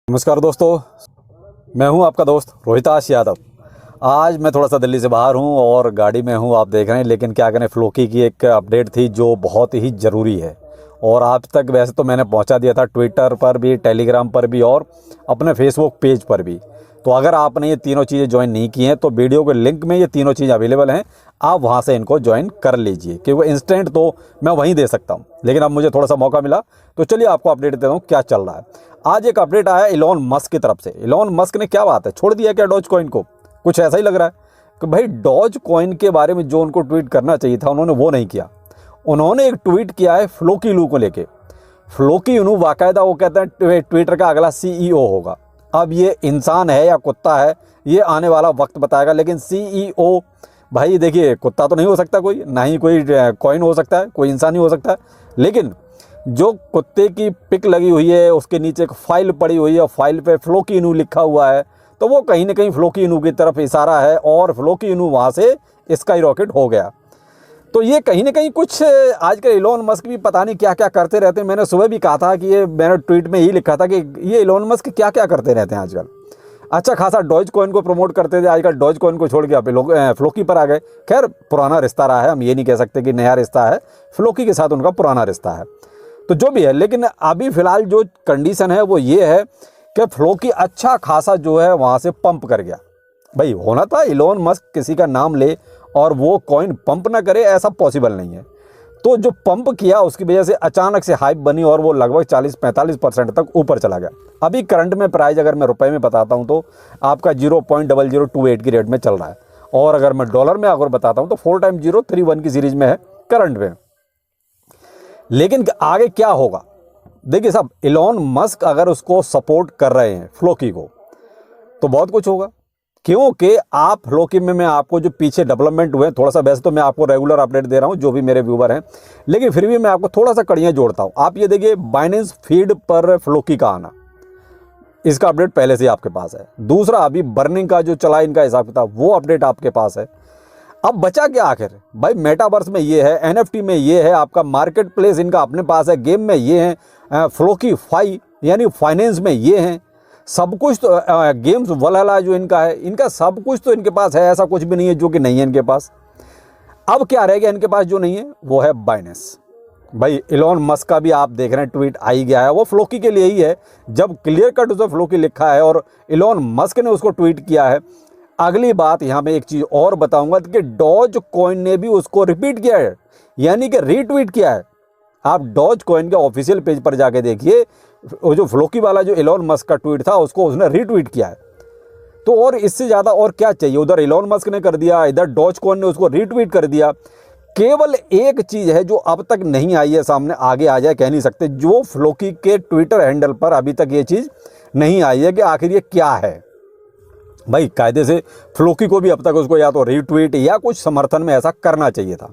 नमस्कार दोस्तों, मैं हूं आपका दोस्त रोहिताश यादव। आज मैं थोड़ा सा दिल्ली से बाहर हूं और गाड़ी में हूं, आप देख रहे हैं। लेकिन क्या करें, फ्लोकी की एक अपडेट थी जो बहुत ही ज़रूरी है और आज तक वैसे तो मैंने पहुंचा दिया था, ट्विटर पर भी, टेलीग्राम पर भी और अपने फेसबुक पेज पर भी। तो अगर आपने ये तीनों चीज़ें ज्वाइन नहीं की हैं तो वीडियो के लिंक में ये तीनों चीज़ अवेलेबल हैं, आप वहाँ से इनको ज्वाइन कर लीजिए, क्योंकि इंस्टेंट तो मैं वहीं दे सकता हूँ। लेकिन अब मुझे थोड़ा सा मौका मिला तो चलिए आपको अपडेट देता हूँ क्या चल रहा है। आज एक अपडेट आया इलॉन मस्क की तरफ से। इलॉन मस्क ने क्या बात है, छोड़ दिया क्या डॉज कॉइन को? कुछ ऐसा ही लग रहा है कि भाई डॉज कॉइन के बारे में जो उनको ट्वीट करना चाहिए था उन्होंने वो नहीं किया। उन्होंने एक ट्वीट किया है फ्लोकी लू को लेके। फ्लोकी लू बाकायदा वो कहते हैं ट्विटर का अगला सीईओ होगा। अब ये इंसान है या कुत्ता है ये आने वाला वक्त बताएगा, लेकिन सीईओ भाई देखिए, कुत्ता तो नहीं हो सकता कोई, ना ही कोई कॉइन हो सकता है, कोई इंसान ही हो सकता है। लेकिन जो कुत्ते की पिक लगी हुई है उसके नीचे एक फाइल पड़ी हुई है, फाइल पे फ्लोकी इनू लिखा हुआ है, तो वो कहीं ना कहीं फ्लोकी इनू की तरफ इशारा है और फ्लोकी इनू वहाँ से स्काई रॉकेट हो गया। तो ये कहीं ना कहीं कुछ आजकल इलॉन मस्क भी पता नहीं क्या क्या करते रहते हैं। मैंने सुबह भी कहा था कि ये, मैंने ट्वीट में ही लिखा था कि ये इलॉन मस्क क्या क्या करते रहते हैं आजकल। अच्छा खासा डॉज कॉइन को प्रमोट करते थे, आजकल डॉज कॉइन को छोड़ के आप लोग फ्लोकी पर आ गए। खैर पुराना रिश्ता रहा है, हम ये नहीं कह सकते कि नया रिश्ता है, फ्लोकी के साथ उनका पुराना रिश्ता है, तो जो भी है। लेकिन अभी फ़िलहाल जो कंडीशन है वो ये है कि फ्लोकी अच्छा खासा जो है वहाँ से पंप कर गया। भाई होना था इलॉन मस्क किसी का नाम ले और वो कॉइन पंप ना करे, ऐसा पॉसिबल नहीं है। तो जो पंप किया उसकी वजह से अचानक से हाइप बनी और वो लगभग 40-45% तक ऊपर चला गया। अभी करंट में प्राइस अगर मैं रुपए में बताता हूँ तो आपका 0.0028 की रेट में चल रहा है, और अगर मैं डॉलर में अगर बताता हूँ तो 4x031 की सीरीज में है करंट में। लेकिन आगे क्या होगा देखिए साहब, इलॉन मस्क अगर उसको सपोर्ट कर रहे हैं फ्लोकी को तो बहुत कुछ होगा, क्योंकि आप फ्लोकी में मैं आपको जो पीछे डेवलपमेंट हुए, थोड़ा सा वैसे तो मैं आपको रेगुलर अपडेट दे रहा हूं जो भी मेरे व्यूवर हैं, लेकिन फिर भी मैं आपको थोड़ा सा कड़ियाँ जोड़ता हूं। आप ये देखिए, बाइनेंस फीड पर फ्लोकी का आना, इसका अपडेट पहले से आपके पास है। दूसरा, अभी बर्निंग का जो चला इनका हिसाब किताब, वो अपडेट आपके पास है। अब बचा क्या आखिर भाई? मेटावर्स में ये है, एनएफटी में ये है, आपका मार्केट प्लेस इनका अपने पास है, गेम में ये है, फ्लोकी फाई यानी फाइनेंस में ये हैं, सब कुछ तो गेम्स वलहला जो इनका है, इनका सब कुछ तो इनके पास है, ऐसा कुछ भी नहीं है जो कि नहीं है इनके पास। अब क्या रह गया इनके पास जो नहीं है, वो है बाइनेंस। भाई इलॉन मस्क का भी आप देख रहे हैं ट्वीट आ ही गया है, वो फ्लोकी के लिए ही है। जब क्लियर कट उसे फ्लोकी लिखा है और इलॉन मस्क ने उसको ट्वीट किया है। अगली बात यहाँ में एक चीज़ और बताऊंगा कि डॉज कॉइन ने भी उसको रिपीट किया है, यानी कि रीट्वीट किया है। आप डॉज कॉइन के ऑफिशियल पेज पर जाके देखिए, वो जो फ्लोकी वाला जो इलॉन मस्क का ट्वीट था उसको उसने रीट्वीट किया है। तो और इससे ज़्यादा और क्या चाहिए? उधर इलॉन मस्क ने कर दिया, इधर डॉज कॉइन ने उसको रीट्वीट कर दिया। केवल एक चीज़ है जो अब तक नहीं आई है सामने, आगे आ जाए कह नहीं सकते, जो फ्लोकी के ट्विटर हैंडल पर अभी तक ये चीज़ नहीं आई है कि आखिर ये क्या है। भाई कायदे से फ्लोकी को भी अब तक उसको या तो रीट्वीट या कुछ समर्थन में ऐसा करना चाहिए था,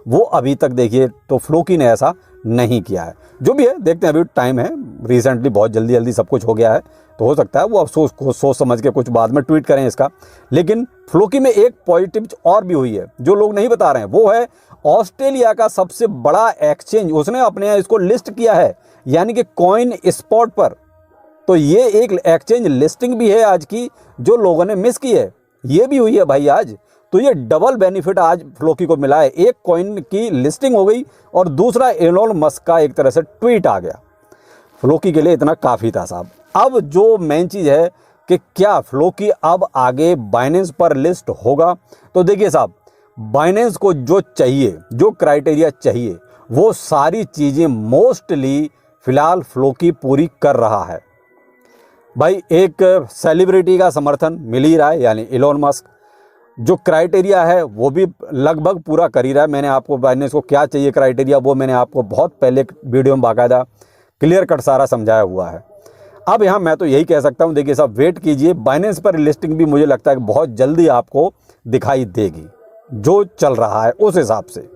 वो अभी तक देखिए तो फ्लोकी ने ऐसा नहीं किया है। जो भी है देखते हैं, अभी टाइम है, रिसेंटली बहुत जल्दी जल्दी सब कुछ हो गया है, तो हो सकता है वो अब सोच समझ के कुछ बाद में ट्वीट करें इसका। लेकिन फ्लोकी में एक पॉजिटिव और भी हुई है जो लोग नहीं बता रहे हैं, वो है ऑस्ट्रेलिया का सबसे बड़ा एक्सचेंज उसने अपने यहाँ इसको लिस्ट किया है, यानी कि कॉइन स्पॉट पर। तो ये एक एक्सचेंज लिस्टिंग भी है आज की, जो लोगों ने मिस की है, ये भी हुई है भाई आज। तो ये डबल बेनिफिट आज फ्लोकी को मिला है, एक कॉइन की लिस्टिंग हो गई और दूसरा इलॉन मस्क का एक तरह से ट्वीट आ गया। फ्लोकी के लिए इतना काफ़ी था साहब। अब जो मेन चीज़ है कि क्या फ्लोकी अब आगे बाइनेंस पर लिस्ट होगा? तो देखिए साहब, बाइनेंस को जो चाहिए, जो क्राइटेरिया चाहिए, वो सारी चीज़ें मोस्टली फ़िलहाल फ्लोकी पूरी कर रहा है। भाई एक सेलिब्रिटी का समर्थन मिल ही रहा है, यानी इलॉन मस्क जो क्राइटेरिया है वो भी लगभग पूरा कर ही रहा है। मैंने आपको बाइनेंस को क्या चाहिए क्राइटेरिया, वो मैंने आपको बहुत पहले वीडियो में बाकायदा क्लियर कट सारा समझाया हुआ है। अब यहाँ मैं तो यही कह सकता हूँ, देखिए साहब वेट कीजिए, बाइनेंस पर लिस्टिंग भी मुझे लगता है कि बहुत जल्दी आपको दिखाई देगी, जो चल रहा है उस हिसाब से।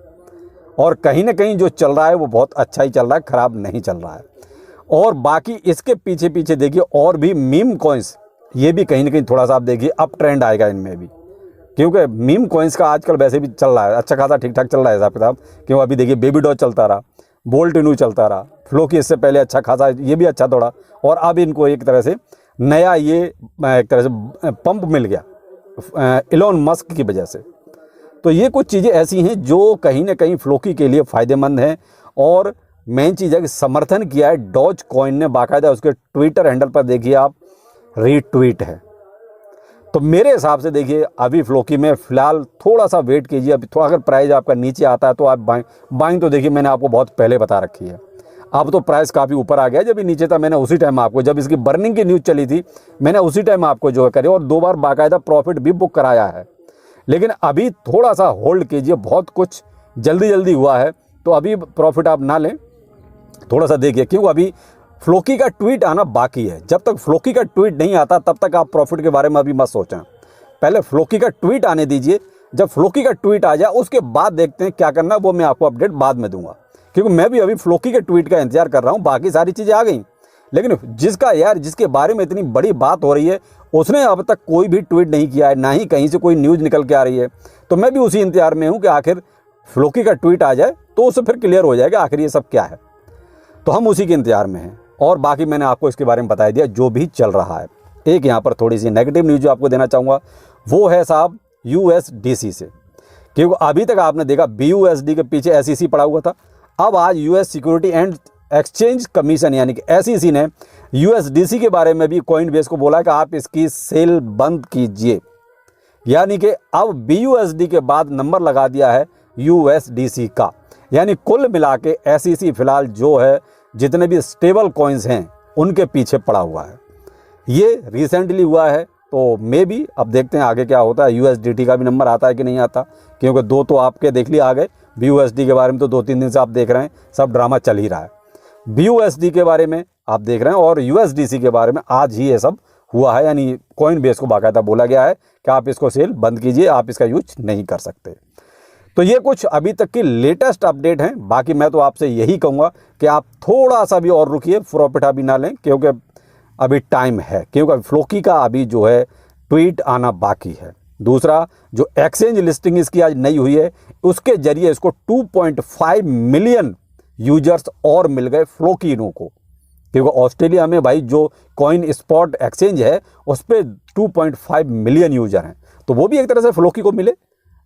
और कहीं ना कहीं जो चल रहा है वो बहुत अच्छा ही चल रहा है, ख़राब नहीं चल रहा है। और बाकी इसके पीछे पीछे देखिए और भी मीम कॉइन्स, ये भी कहीं ना कहीं थोड़ा सा आप देखिए अप ट्रेंड आएगा इनमें भी, क्योंकि मीम कॉइन्स का आजकल वैसे भी चल रहा है, अच्छा खासा ठीक ठाक चल रहा है हिसाब किताब। क्यों अभी देखिए बेबी डॉल चलता रहा, बोल्ट इनू चलता रहा, फ्लोकी इससे पहले अच्छा खासा ये भी अच्छा दौड़ा, और अब इनको एक तरह से नया ये एक तरह से पंप मिल गया इलॉन मस्क की वजह से। तो ये कुछ चीज़ें ऐसी हैं जो कहीं ना कहीं फ्लोकी के लिए फ़ायदेमंद हैं। और मेन चीज़ है कि समर्थन किया है डॉज कॉइन ने, बाकायदा उसके ट्विटर हैंडल पर देखिए आप रीट्वीट है। तो मेरे हिसाब से देखिए अभी फ्लोकी में फ़िलहाल थोड़ा सा वेट कीजिए, अभी थोड़ा अगर प्राइस आपका नीचे आता है तो आप बाइंग तो देखिए मैंने आपको बहुत पहले बता रखी है। अब तो प्राइस काफ़ी ऊपर आ गया, जब भी नीचे था मैंने उसी टाइम आपको, जब इसकी बर्निंग की न्यूज़ चली थी मैंने उसी टाइम आपको जो है करे, और 2 बार बाकायदा प्रॉफिट भी बुक कराया है। लेकिन अभी थोड़ा सा होल्ड कीजिए, बहुत कुछ जल्दी जल्दी हुआ है तो अभी प्रॉफिट आप ना लें, थोड़ा सा देखिए, क्योंकि अभी फ्लोकी का ट्वीट आना बाकी है। जब तक फ्लोकी का ट्वीट नहीं आता तब तक आप प्रॉफिट के बारे में अभी मत सोचें, पहले फ्लोकी का ट्वीट आने दीजिए। जब फ्लोकी का ट्वीट आ जाए उसके बाद देखते हैं क्या करना, वो मैं आपको अपडेट बाद में दूंगा, क्योंकि मैं भी अभी फ्लोकी के ट्वीट का इंतजार कर रहा हूँ। बाकी सारी चीज़ें आ गई, लेकिन जिसके बारे में इतनी बड़ी बात हो रही है उसने अब तक कोई भी ट्वीट नहीं किया है, ना ही कहीं से कोई न्यूज़ निकल के आ रही है। तो मैं भी उसी इंतजार में हूँ कि आखिर फ्लोकी का ट्वीट आ जाए तो उससे फिर क्लियर हो जाएगा आखिर ये सब क्या है। तो हम उसी के इंतजार में हैं, और बाकी मैंने आपको इसके बारे में बता दिया जो भी चल रहा है। एक यहाँ पर थोड़ी सी नेगेटिव न्यूज़ जो आपको देना चाहूँगा वो है साहब USDC से, क्योंकि अभी तक आपने देखा BUSD के पीछे SEC पड़ा हुआ था। अब आज US security and exchange commission यानी कि SEC ने USDC के बारे में भी कॉइनबेस को बोला कि आप इसकी सेल बंद कीजिए, यानी कि अब BUSD के बाद नंबर लगा दिया है USDC का। यानी कुल मिला के SEC फिलहाल जो है जितने भी स्टेबल कॉइन्स हैं उनके पीछे पड़ा हुआ है। ये रिसेंटली हुआ है, तो मे भी अब देखते हैं आगे क्या होता है। USDT का भी नंबर आता है कि नहीं आता, क्योंकि 2 तो आपके देख लिए आ गए। BUSD के बारे में तो 2-3 दिन से आप देख रहे हैं सब ड्रामा चल ही रहा है। BUSD के बारे में आप देख रहे हैं, और USDC के बारे में आज ही ये सब हुआ है, यानी कॉइनबेस को बाकायदा बोला गया है कि आप इसको सेल बंद कीजिए, आप इसका यूज नहीं कर सकते। तो ये कुछ अभी तक की लेटेस्ट अपडेट हैं। बाकी मैं तो आपसे यही कहूँगा कि आप थोड़ा सा भी और रुकिए, प्रॉफिट अभी ना लें, क्योंकि अभी टाइम है, क्योंकि फ्लोकी का अभी जो है ट्वीट आना बाकी है। दूसरा, जो एक्सचेंज लिस्टिंग इसकी आज नई हुई है उसके जरिए इसको 2.5 मिलियन यूजर्स और मिल गए फ्लोकीनों को, क्योंकि ऑस्ट्रेलिया में भाई जो कॉइन स्पॉट एक्सचेंज है उस पर 2.5 मिलियन यूजर हैं, तो वो भी एक तरह से फ्लोकी को मिले।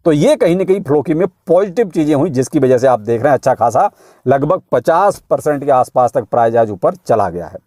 तो ये कहीं ना कहीं फ्लोकी में पॉजिटिव चीज़ें हुई, जिसकी वजह से आप देख रहे हैं अच्छा खासा लगभग 50% के आसपास तक प्राइस आज ऊपर चला गया है।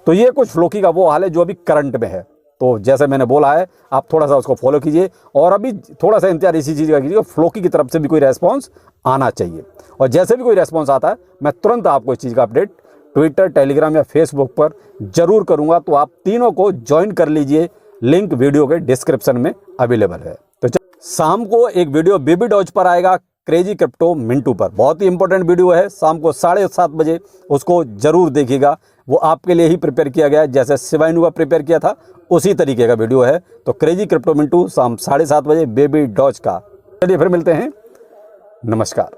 तो ये कुछ फ्लोकी का वो हाल है जो अभी करंट में है। तो जैसे मैंने बोला है आप थोड़ा सा उसको फॉलो कीजिए, और अभी थोड़ा सा इंतजार इसी चीज़ का कीजिए, फ्लोकी की तरफ से भी कोई रेस्पॉन्स आना चाहिए। और जैसे भी कोई रेस्पॉन्स आता है मैं तुरंत आपको इस चीज़ का अपडेट ट्विटर, टेलीग्राम या फेसबुक पर जरूर करूँगा। तो आप तीनों को ज्वाइन कर लीजिए, लिंक वीडियो के डिस्क्रिप्शन में अवेलेबल है। तो शाम को एक वीडियो बेबी डॉज पर आएगा, क्रेजी क्रिप्टो मिंटू पर, बहुत ही इंपॉर्टेंट वीडियो है, शाम को 7:30 बजे उसको जरूर देखिएगा। वो आपके लिए ही प्रिपेयर किया गया है, जैसे शिवाइनू का प्रिपेयर किया था उसी तरीके का वीडियो है। तो क्रेजी क्रिप्टो मिंटू शाम 7:30 बजे बेबी डॉज का। चलिए फिर मिलते हैं, नमस्कार।